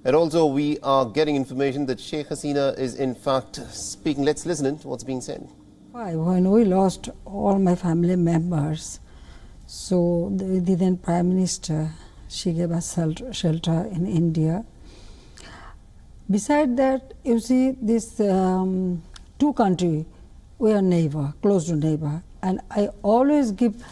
And also, we are getting information that Sheikh Hasina is in fact speaking. Let's listen in to what's being said. When we lost all my family members, so the then Prime Minister, she gave us shelter in India. Beside that, you see, this two countries, we are neighbor, close to neighbor, and I always give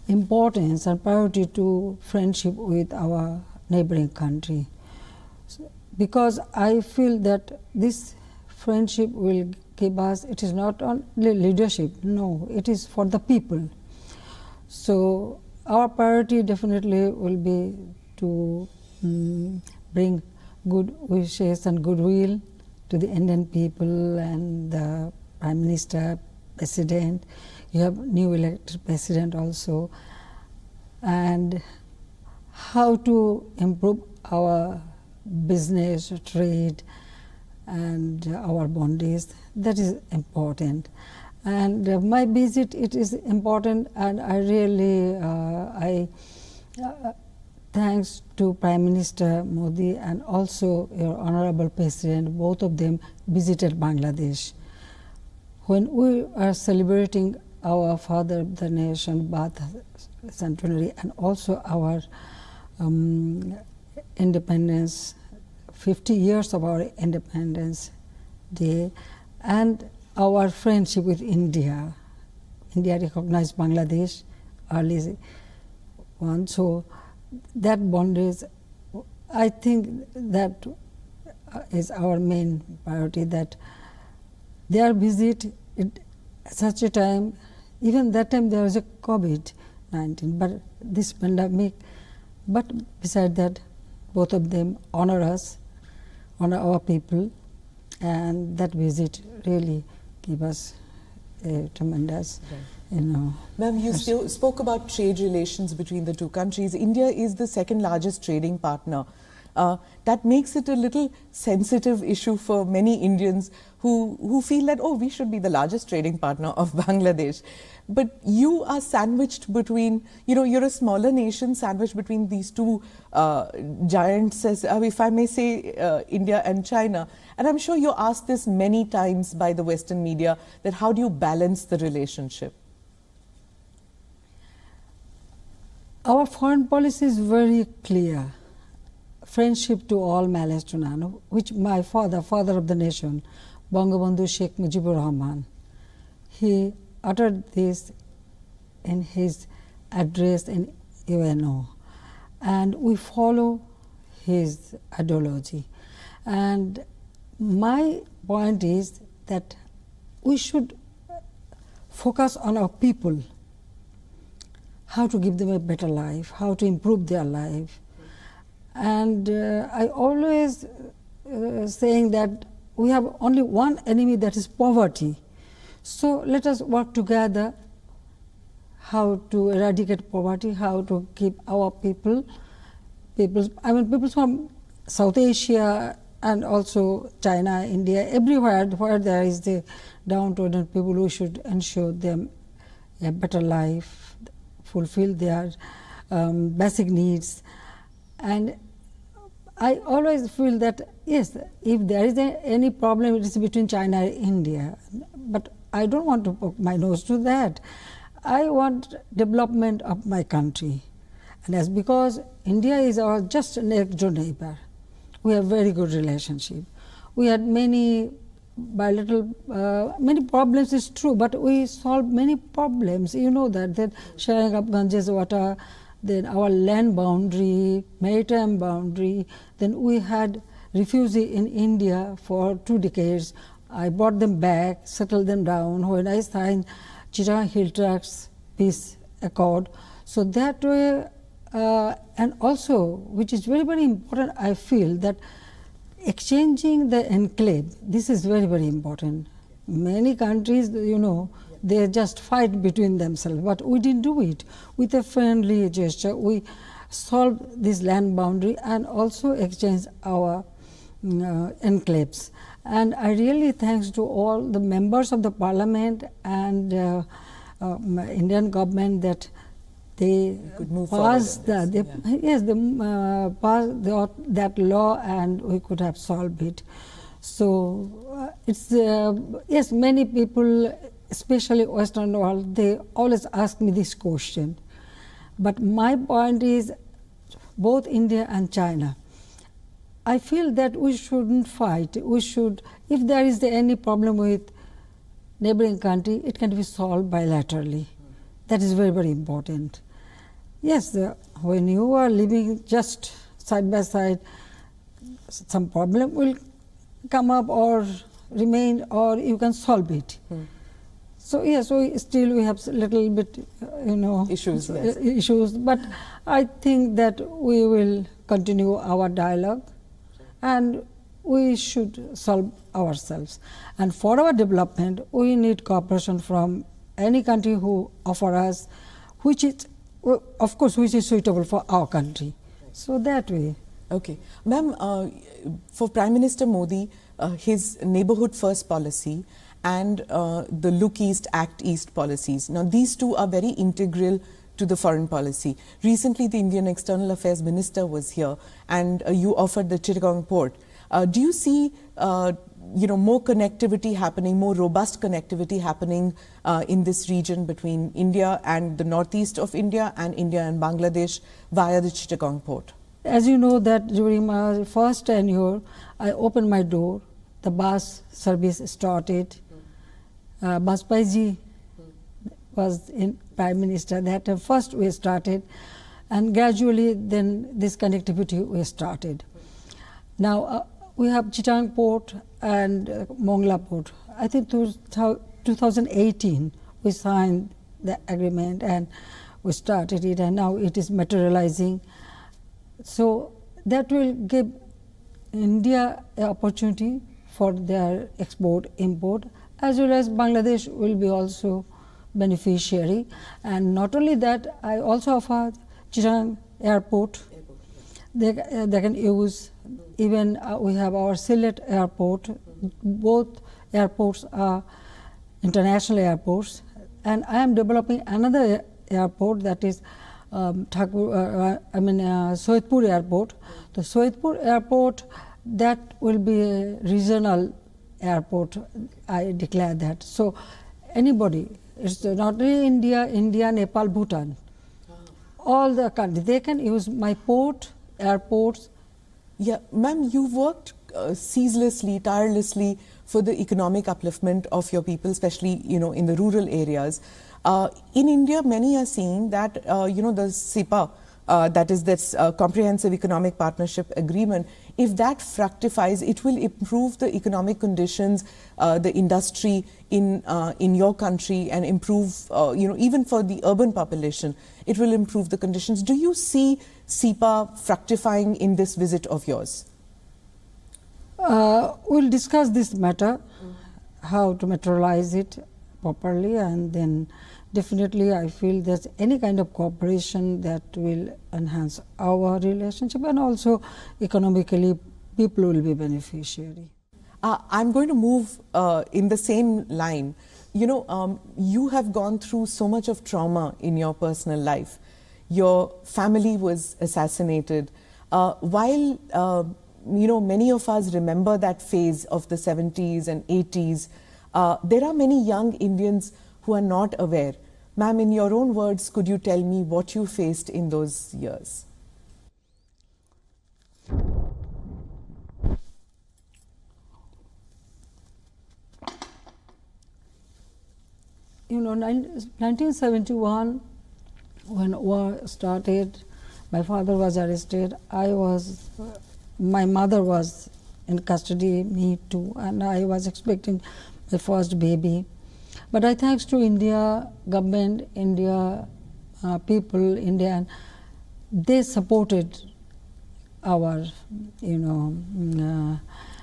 importance and priority to friendship with our neighboring country, because I feel that this friendship will give us, it is not only leadership, no, it is for the people. So our priority definitely will be to bring good wishes and goodwill to the Indian people and the Prime Minister, President. You have new elected President also, and how to improve our business, trade, and our bonds. That is important. And my visit, it is important, and I really, thanks to Prime Minister Modi and also your Honorable President, both of them visited Bangladesh. When we are celebrating our Father of the Nation birth centenary and also our independence, 50 years of our Independence Day, and our friendship with India. India recognized Bangladesh early one, so that bondage, I think that is our main priority, that their visit at such a time, even that time there was a COVID-19, but this pandemic, but beside that, both of them honor us, honor our people, and that visit really gave us a tremendous, Ma'am, you spoke about trade relations between the two countries. India is the second largest trading partner. That makes it a little sensitive issue for many Indians who feel that, oh, we should be the largest trading partner of Bangladesh. But you are sandwiched between, you're a smaller nation sandwiched between these two giants, if I may say, India and China. And I'm sure you're asked this many times by the Western media, that how do you balance the relationship? Our foreign policy is very clear. Friendship to all, malice to none, which my father of the nation, Bangabandhu Sheikh Mujibur Rahman, he uttered this in his address in UNO, and we follow his ideology. And my point is that we should focus on our people, how to give them a better life, how to improve their life. And I always saying that we have only one enemy, that is poverty. So let us work together how to eradicate poverty, how to keep our people from South Asia and also China, India, everywhere where there is the downtrodden people, we should ensure them a better life, fulfill their basic needs. And I always feel that, yes, if there is any problem, it is between China and India. But I don't want to poke my nose to that. I want development of my country. And that's because India is our just next door neighbor. We have very good relationship. We had many bilateral, many problems is true, but we solved many problems. You know that sharing of Ganges water, then our land boundary, maritime boundary, then we had refugees in India for 2 decades. I brought them back, settled them down when I signed Chittagong Hill Tracts Peace Accord. So that way, and also, which is very, very important, I feel that exchanging the enclave, this is very, very important. Many countries, they just fight between themselves, but we didn't do it. With a friendly gesture, we solved this land boundary and also exchanged our enclaves. And I really thanks to all the members of the parliament and Indian government that they could move passed forward in this, yes, they passed that law, and we could have solved it. So it's yes, many people, especially Western world, they always ask me this question. But my point is, both India and China, I feel that we shouldn't fight. We should, if there is any problem with neighboring country, it can be solved bilaterally. That is very, very important. Yes, when you are living just side by side, some problem will come up or remain, or you can solve it. So yes, still we have little bit, issues. Yes. issues. But I think that we will continue our dialogue, and we should solve ourselves. And for our development, we need cooperation from any country who offer us, which is, of course, which is suitable for our country. So that way. Okay. Ma'am, for Prime Minister Modi, his neighborhood first policy and the Look East, Act East policies, now these two are very integral to the foreign policy. Recently, the Indian External Affairs Minister was here, and you offered the Chittagong port. Do you see more connectivity happening, more robust connectivity happening in this region between India and the northeast of India and Bangladesh via the Chittagong port? As you know that during my first tenure, I opened my door, the bus service started. Bajpayee was in Prime Minister, that first we started, and gradually then this connectivity we started. Now we have Chittagong port and Mongla port. I think 2018 we signed the agreement and we started it, and now it is materializing. So that will give India an opportunity for their export, import, as well as Bangladesh will be also beneficiary. And not only that, I also offer Chittagong airport. They can use, even we have our Sylhet airport. Both airports are international airports, and I am developing another airport, that is Sohitpur airport. The Sohitpur airport, that will be a regional airport, I declare that. So anybody, it's not only India, Nepal, Bhutan, all the countries, they can use my port, airports. Yeah, ma'am, you worked ceaselessly, tirelessly for the economic upliftment of your people, especially in the rural areas. In India, many are seeing that the SIPA, that is this Comprehensive Economic Partnership Agreement, if that fructifies, it will improve the economic conditions, the industry in your country, and improve, even for the urban population, it will improve the conditions. Do you see SIPA fructifying in this visit of yours? We'll discuss this matter, how to materialize it properly, and then definitely I feel there's any kind of cooperation that will enhance our relationship, and also economically people will be beneficiary. I'm going to move in the same line. You have gone through so much of trauma in your personal life. Your family was assassinated. While many of us remember that phase of the 70s and 80s, there are many young Indians who are not aware. Ma'am, in your own words, could you tell me what you faced in those years? 1971, when war started, my father was arrested. My mother was in custody, me too, and I was expecting my first baby. But I thanks to India government, India people, Indian, they supported our,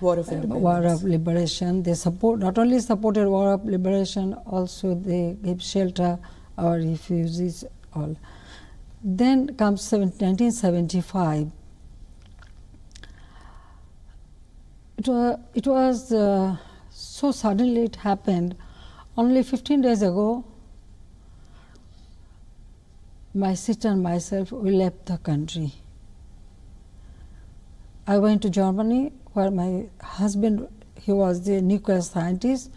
War of Independence. War of Liberation. They not only supported War of Liberation, also they gave shelter our refugees all. Then comes 1975. It was so suddenly it happened. Only 15 days ago, my sister and myself, we left the country. I went to Germany, where my husband, he was the nuclear scientist.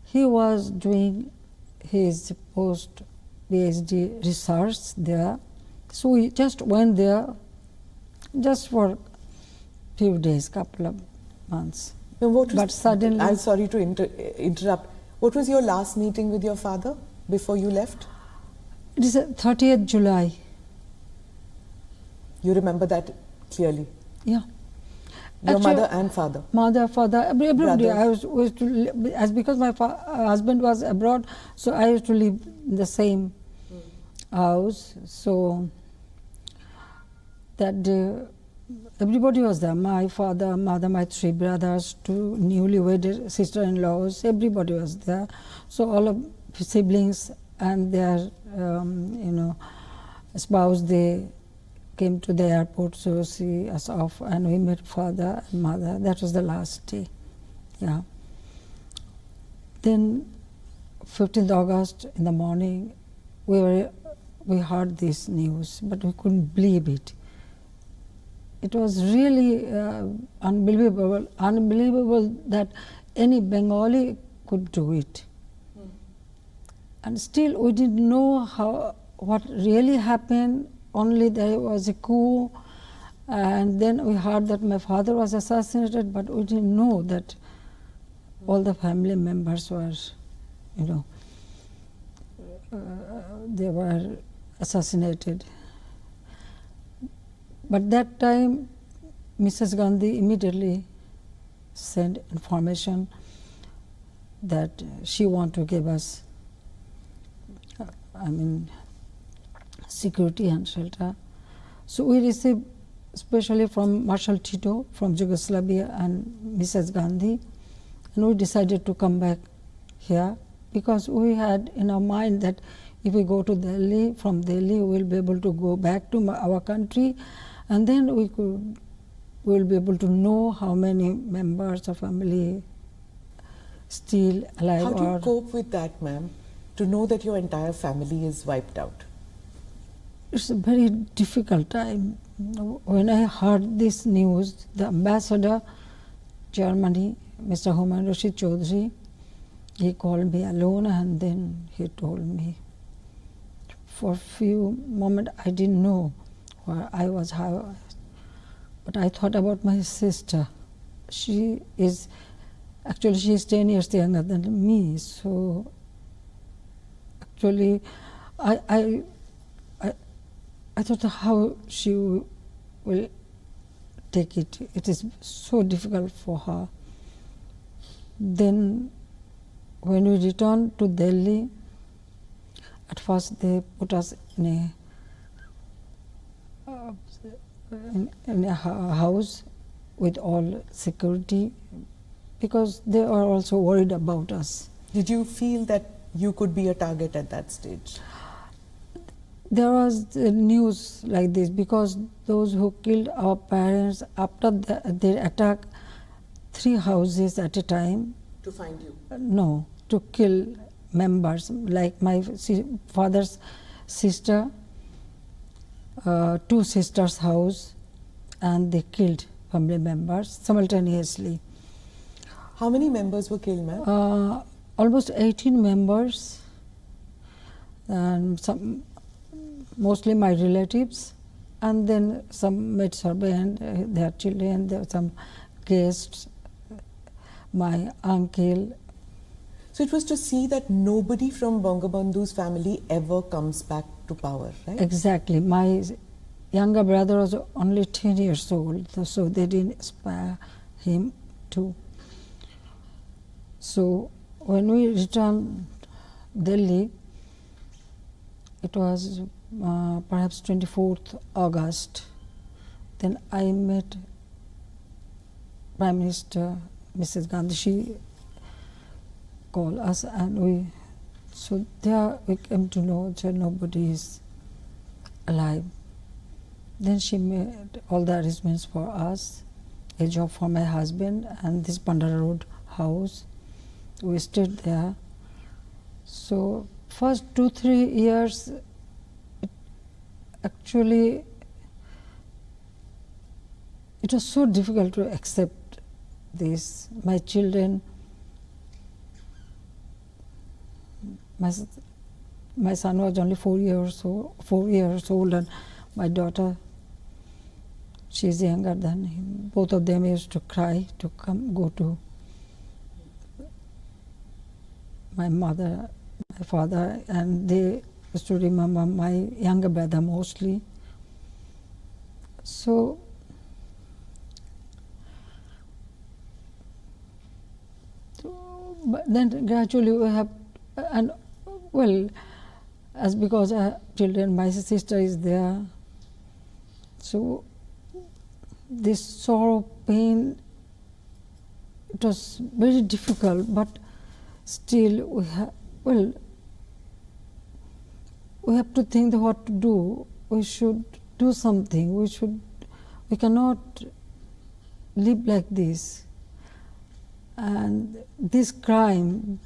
He was doing his post-PhD research there. So we just went there just for few days, couple of months. But suddenly... I'm sorry to interrupt. What was your last meeting with your father before you left? It is 30th July. You remember that clearly? Yeah. Your mother and father? Mother, father, everybody. I was to, as because my husband was abroad, so I used to live in the same house. So that day, everybody was there. My father, mother, my three brothers, two newly wedded sister-in-laws. Everybody was there. So all of siblings and their, spouse, they came to the airport to see us off, and we met father and mother. That was the last day. Yeah. Then 15th August in the morning, we heard this news, but we couldn't believe it. It was really unbelievable that any Bengali could do it. And still we didn't know what really happened. Only there was a coup, and then we heard that my father was assassinated, but we didn't know that all the family members were, they were assassinated. But that time, Mrs. Gandhi immediately sent information that she wanted to give us, security and shelter. So we received, especially from Marshal Tito from Yugoslavia and Mrs. Gandhi, and we decided to come back here because we had in our mind that if we go to Delhi, from Delhi we will be able to go back to our country, and then we will be able to know how many members of family still alive. How do you cope with that, ma'am, to know that your entire family is wiped out? It's a very difficult time. When I heard this news, the ambassador, Germany, Mr. Humayun Rashid Chaudhry, he called me alone and then he told me. For a few moments I didn't know where I was, how, but I thought about my sister. She is 10 years younger than me, so actually I thought how she will take it. It is so difficult for her. Then when we returned to Delhi, at first they put us in a house with all security because they are also worried about us. Did you feel that you could be a target at that stage? There was news like this because those who killed our parents after their attack 3 houses at a time. To find you? No, to kill members, like my father's sister, 2 sisters' house, and they killed family members simultaneously. How many members were killed, ma'am? Almost 18 members, and some, mostly my relatives, and then some maid servant and their children, there were some guests, my uncle. So it was to see that nobody from Bangabandhu's family ever comes back to power, right? Exactly. My younger brother was only 10 years old, so they didn't spare him too. So when we returned Delhi, it was perhaps 24th August. Then I met Prime Minister Mrs. Gandhi. She called us, and so there we came to know that nobody is alive. Then she made all the arrangements for us, a job for my husband, and this Bandara Road house. We stayed there. So first 2-3 years actually, it was so difficult to accept this. My children, my son was only 4 years old, and my daughter, she's younger than him. Both of them used to cry to go to my mother, my father, and they used to remember my younger brother mostly. So but then gradually we have, and well, as because I have children, my sister is there, so this sorrow, pain, it was very difficult, but still we have, well, we have to think what to do. We should do something. We cannot live like this. And this crime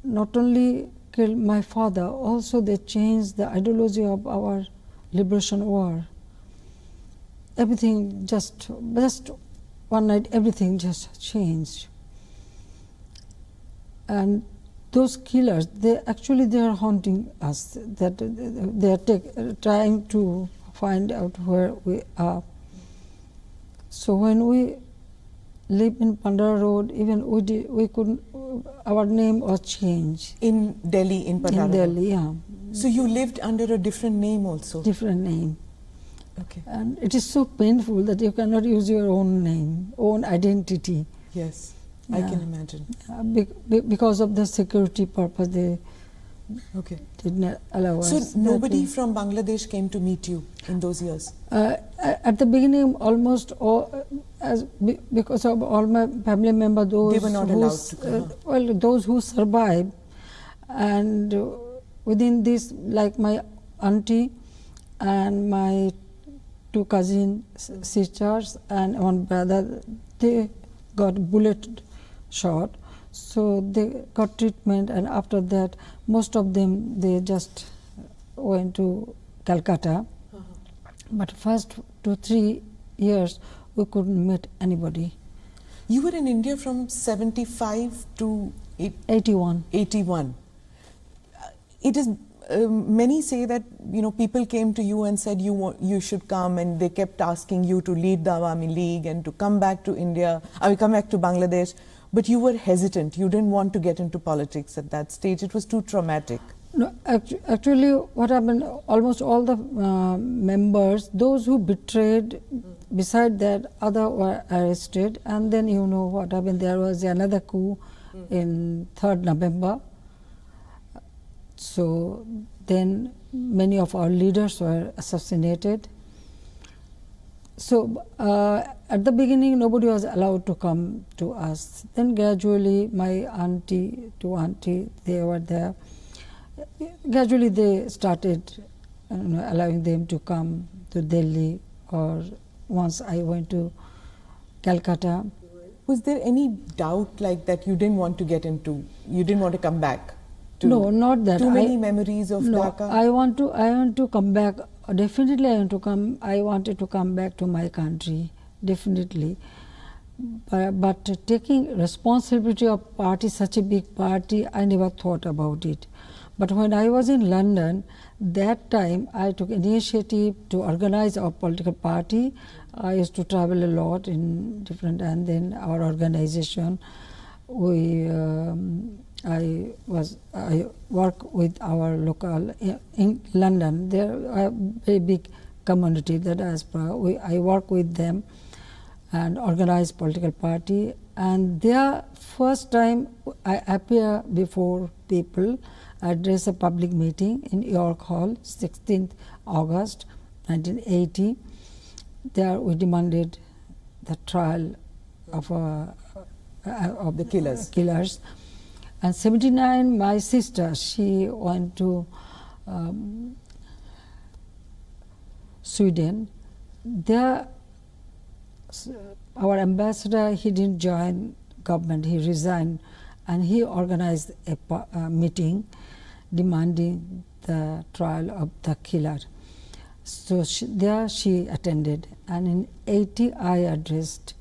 not only killed my father, also they changed the ideology of our liberation war. Everything just one night, everything just changed. And those killers, they are haunting us. That they are trying to find out where we are. So when we live in Pandara Road, even we couldn't. Our name was changed. In Delhi, in Pandara. In Delhi, yeah. So you lived under a different name also. Different name. Okay. And it is so painful that you cannot use your own name, own identity. Yes, yeah. I can imagine. Because of the security purpose, they did not allow us. So nobody from Bangladesh came to meet you in those years? At the beginning, almost all, because of all my family members, those they were not allowed to come. Well, those who survived, and within this, like my auntie and my two cousin sisters and one brother, they got bullet shot, so they got treatment, and after that most of them, they just went to Calcutta. But first 2 3 years we couldn't meet anybody. You were in India from 75 to 81. 81. It is many say that people came to you and said you should come, and they kept asking you to lead the Awami League and to come back to India, come back to Bangladesh, but you were hesitant. You didn't want to get into politics at that stage. It was too traumatic. No, actually, what happened? Almost all the members, those who betrayed, beside that, other were arrested, and then you know what happened. There was another coup in 3rd November. So then many of our leaders were assassinated. So at the beginning, nobody was allowed to come to us. Then gradually, my two auntie, they were there. Gradually, they started allowing them to come to Delhi, or once I went to Calcutta. Was there any doubt like that you didn't want to get into? You didn't want to come back? No, not that. Too many memories of Dhaka? I want to come back. Definitely, I want to come. I wanted to come back to my country. Definitely, but taking responsibility of party, such a big party, I never thought about it. But when I was in London, that time I took initiative to organize our political party. I used to travel a lot in different, and then our organization, I work with our local in London. There are a very big community, the diaspora. I work with them and organize political party. And their first time I appear before people, I address a public meeting in York Hall, 16th August 1980. There we demanded the trial of the killers. And 79, my sister, she went to Sweden. There, our ambassador, he didn't join government, he resigned, and he organized a meeting demanding the trial of the killer. So there she attended, and in 80 I addressed.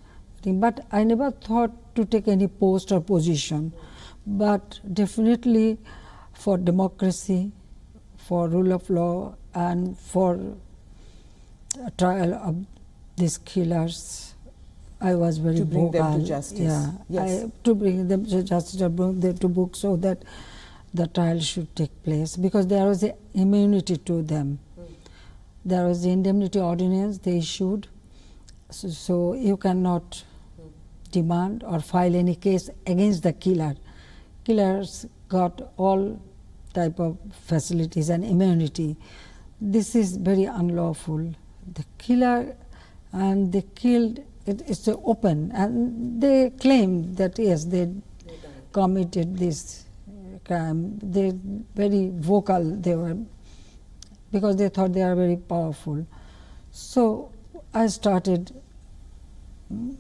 But I never thought to take any post or position, but definitely for democracy, for rule of law, and for trial of these killers, I was very vocal. To bring them to justice. Yeah, Yes. to bring them to justice, to bring them to book, so that the trial should take place, because there was a immunity to them. There was the indemnity ordinance they issued, so you cannot demand or file any case against the killer. Killers got all type of facilities and immunity. This is very unlawful. The killer, and they killed, it's open, and they claim that yes, they committed this crime. They very vocal they were, because they thought they are very powerful. So I started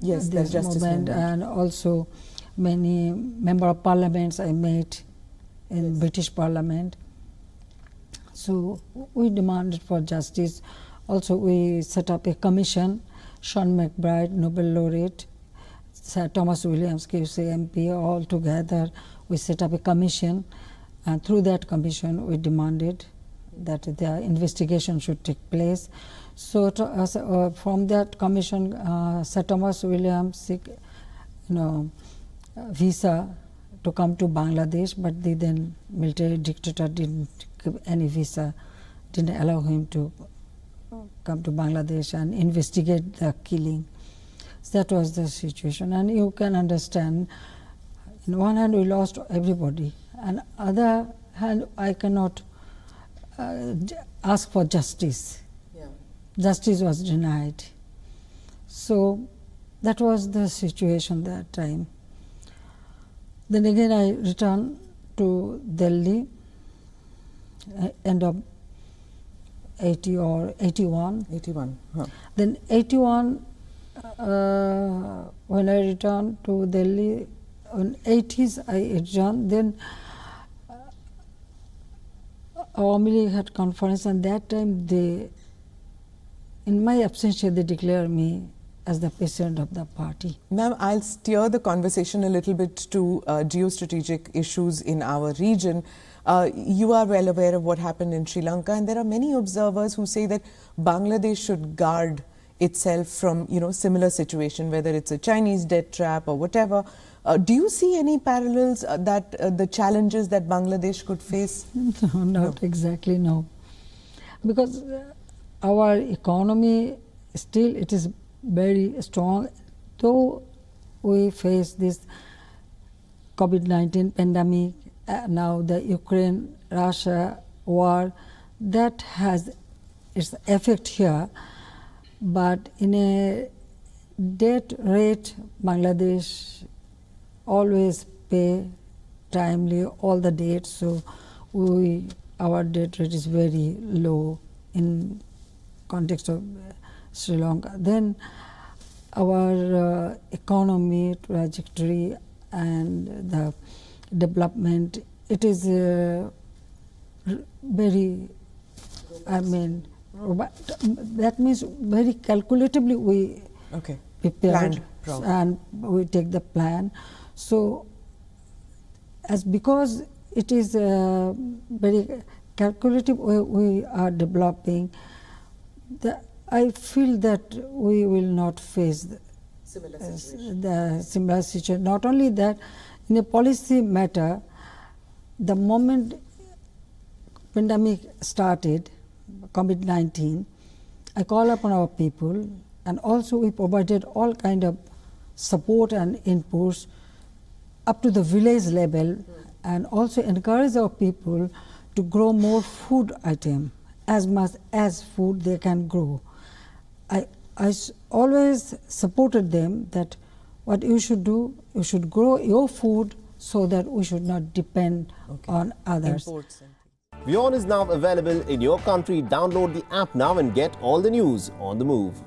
Yes, this justice movement, and also many member of parliaments I met in British Parliament. So we demanded for justice. Also we set up a commission, Sean McBride, Nobel laureate, Sir Thomas Williams, QC MP, all together we set up a commission, and through that commission we demanded that the investigation should take place. So from that commission, Sir Thomas Williams, visa to come to Bangladesh, but the then military dictator didn't give any visa, didn't allow him to come to Bangladesh and investigate the killing. So that was the situation, and you can understand, on one hand we lost everybody, and other hand I cannot ask for justice. Justice was denied. So that was the situation that time. Then again I returned to Delhi, end of 80 or 81. 81. Huh. Then 81, when I returned to Delhi, in 80s I returned. Then Awami League had conference, and that time they, in my absentia, they declared me as the president of the party. Ma'am, I'll steer the conversation a little bit to geostrategic issues in our region. You are well aware of what happened in Sri Lanka, and there are many observers who say that Bangladesh should guard itself from similar situation, whether it's a Chinese death trap or whatever. Do you see any parallels that the challenges that Bangladesh could face? No, not exactly, no. Because our economy still, it is very strong, though we face this COVID-19 pandemic, now the Ukraine-Russia war, that has its effect here. But in a debt rate, Bangladesh always pay timely all the debts, so our debt rate is very low in context of Sri Lanka. Then our economy trajectory and the development, it is very, that means very calculatively we prepared and we take the plan. So because it is very calculative way we are developing, I feel that we will not face the similar situation. Not only that, in a policy matter, the moment pandemic started, COVID-19, I call upon our people, and also we provided all kind of support and inputs up to the village level, and also encourage our people to grow more food item, as much as food they can grow. I always supported them that what you should do, you should grow your food so that we should not depend on others. WION is now available in your country. Download the app now and get all the news on the move.